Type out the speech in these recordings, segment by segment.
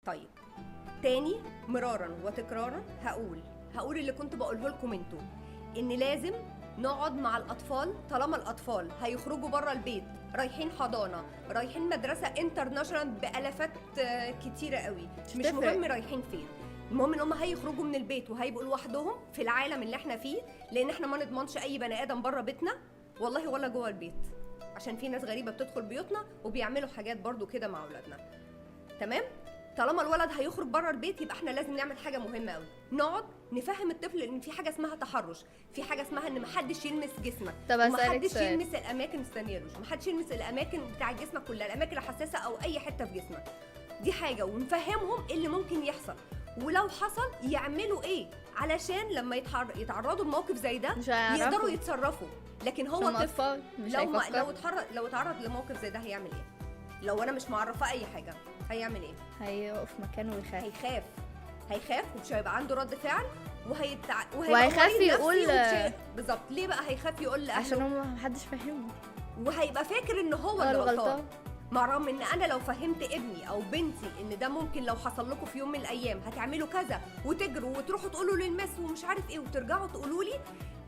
طيب تاني مرارا وتكرارا هقول اللي كنت بقوله لكم انتوا، ان لازم نقعد مع الاطفال طالما الاطفال هيخرجوا بره البيت، رايحين حضانه، رايحين مدرسه انترناشونال بالافات كتيره قوي، مش مهم رايحين فين، المهم ان هم هيخرجوا من البيت وهيبقوا لوحدهم في العالم اللي احنا فيه، لان احنا ما نضمنش اي بني ادم بره بيتنا والله ولا جوه البيت، عشان في ناس غريبه بتدخل بيوتنا وبيعملوا حاجات برضو كده مع اولادنا. تمام؟ طالما الولد هيخرج بره البيت يبقى احنا لازم نعمل حاجه مهمه قوي، نقعد نفهم الطفل ان في حاجه اسمها تحرش، في حاجه اسمها ان محدش يلمس جسمك، ومحدش يلمس الاماكن، استنيالوش، محدش يلمس الاماكن بتاع جسمك كلها، الاماكن الحساسه او اي حته في جسمك، دي حاجه، ونفهمهم ايه اللي ممكن يحصل ولو حصل يعملوا ايه علشان لما يتعرضوا لموقف زي ده يقدروا يتصرفوا. لكن هو طفل لو اتعرض لموقف زي ده هيعمل ايه؟ لو انا مش معرفه اي حاجه هيعمل ايه؟ هيقف مكانه ويخاف. هيخاف ومش هيبقى عنده رد فعل وهيخاف يقول بالظبط. ليه بقى هيخاف يقول لاهله؟ عشان هو محدش فاهمه وهيبقى فاكر ان هو اللي غلطان، مع رغم ان انا لو فهمت ابني او بنتي ان ده ممكن لو حصل لكم في يوم من الايام هتعملوا كذا وتجروا وتروحوا تقولوا للمس ومش عارف ايه وترجعوا تقولوا لي،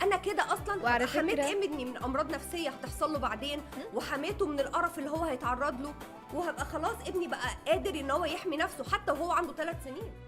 انا كده اصلا حميت ابني من امراض نفسيه هتحصل له بعدين، وحميته من القرف اللي هو هيتعرض له، وهبقى خلاص ابني بقى قادر ان هو يحمي نفسه حتى وهو عنده 3 سنين.